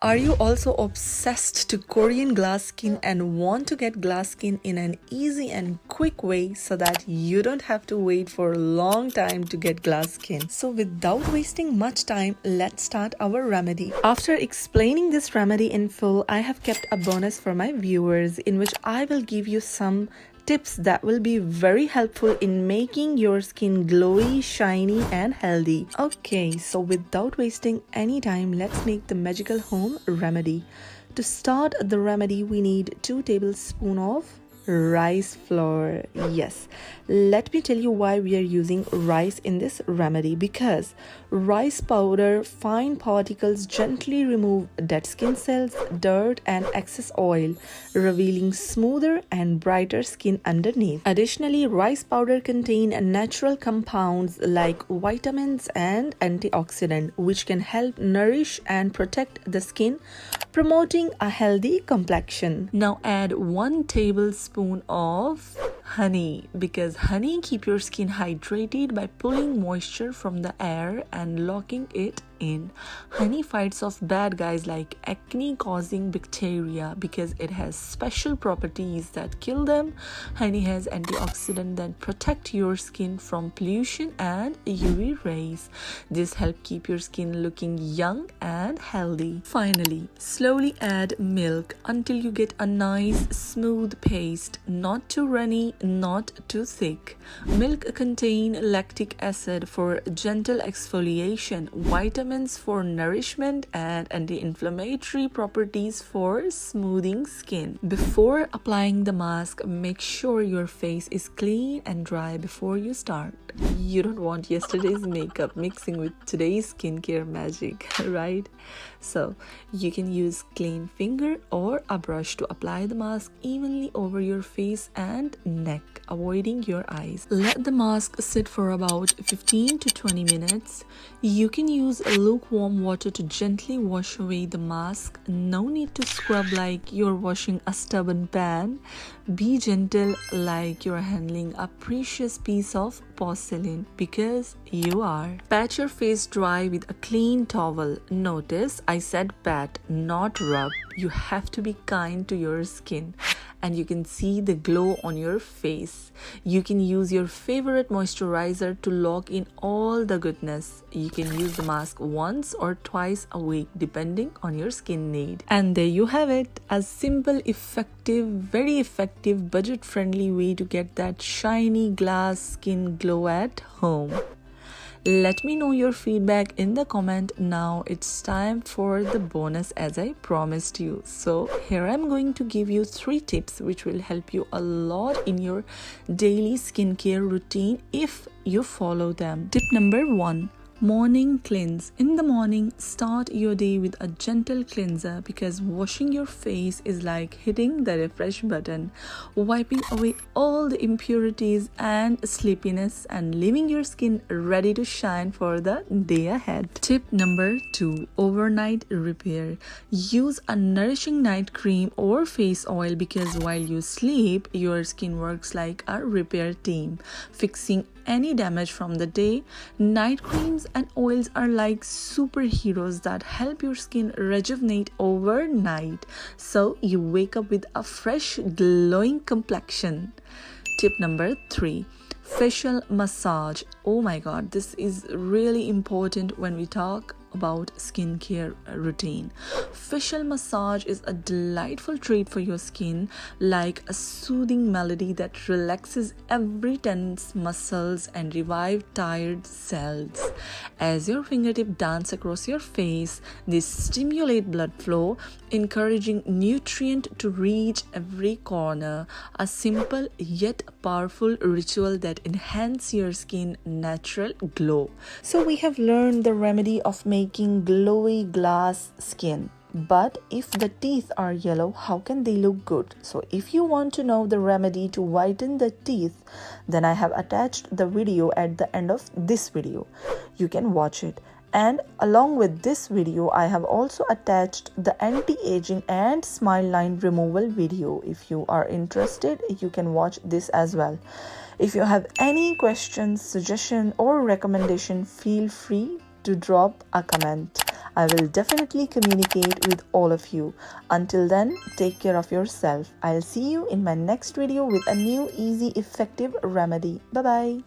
Are you also obsessed to Korean glass skin and want to get glass skin in an easy and quick way so that you don't have to wait for a long time to get glass skin? So without wasting much time, let's start our remedy. After explaining this remedy in full, I have kept a bonus for my viewers in which I will give you some tips that will be very helpful in making your skin glowy, shiny and healthy. Okay, so without wasting any time, let's make the magical home remedy. To start the remedy, we need 2 tablespoons of rice flour. Yes, let me tell you why we are using rice in this remedy, because rice powder fine particles gently remove dead skin cells, dirt and excess oil, revealing smoother and brighter skin underneath. Additionally, rice powder contain natural compounds like vitamins and antioxidant which can help nourish and protect the skin, promoting a healthy complexion. Now add 1 tablespoon of honey, because honey keep your skin hydrated by pulling moisture from the air and locking it in. Honey fights off bad guys like acne causing bacteria because it has special properties that kill them. Honey has antioxidants that protect your skin from pollution and UV rays. This helps keep your skin looking young and healthy. Finally, slowly add milk until you get a nice smooth paste, not too runny, not too thick. Milk contains lactic acid for gentle exfoliation, vitamins for nourishment and anti-inflammatory properties for smoothing skin. Before applying the mask, make sure your face is clean and dry before you start. You don't want yesterday's makeup mixing with today's skincare magic, right? So you can use clean finger or a brush to apply the mask evenly over your face and neck, avoiding your eyes. Let the mask sit for about 15 to 20 minutes. You can use lukewarm water to gently wash away the mask. No need to scrub like you're washing a stubborn pan. Be gentle like you're handling a precious piece of porcelain, because you are. Pat your face dry with a clean towel. Notice I said pat, not rub. You have to be kind to your skin, and you can see the glow on your face. You can use your favorite moisturizer to lock in all the goodness. You can use the mask once or twice a week depending on your skin need. And there you have it, a simple, effective, very effective, budget-friendly way to get that shiny glass skin glow at home. Let me know your feedback in the comment. Now it's time for the bonus as I promised you. So here I'm going to give you 3 tips which will help you a lot in your daily skincare routine if you follow them. Tip number 1. Morning cleanse. In the morning, start your day with a gentle cleanser, because washing your face is like hitting the refresh button, wiping away all the impurities and sleepiness and leaving your skin ready to shine for the day ahead. Tip number 2. Overnight repair. Use a nourishing night cream or face oil, because while you sleep, your skin works like a repair team, fixing any damage from the day. Night creams and oils are like superheroes that help your skin rejuvenate overnight, so you wake up with a fresh, glowing complexion. Tip number 3. Facial massage. Oh my god, this is really important when we talk about skincare routine. Facial massage is a delightful treat for your skin, like a soothing melody that relaxes every tense muscles and revive tired cells. As your fingertips dance across your face, they stimulate blood flow, encouraging nutrient to reach every corner. A simple yet powerful ritual that enhances your skin natural glow. So we have learned the remedy of making glowy glass skin. But if the teeth are yellow, how can they look good? So if you want to know the remedy to whiten the teeth, then I have attached the video at the end of this video. You can watch it. And along with this video, I have also attached the anti-aging and smile line removal video. If you are interested, you can watch this as well. If you have any questions, suggestion or recommendation, feel free to drop a comment. I will definitely communicate with all of you. Until then, take care of yourself. I'll see you in my next video with a new easy effective remedy. Bye bye.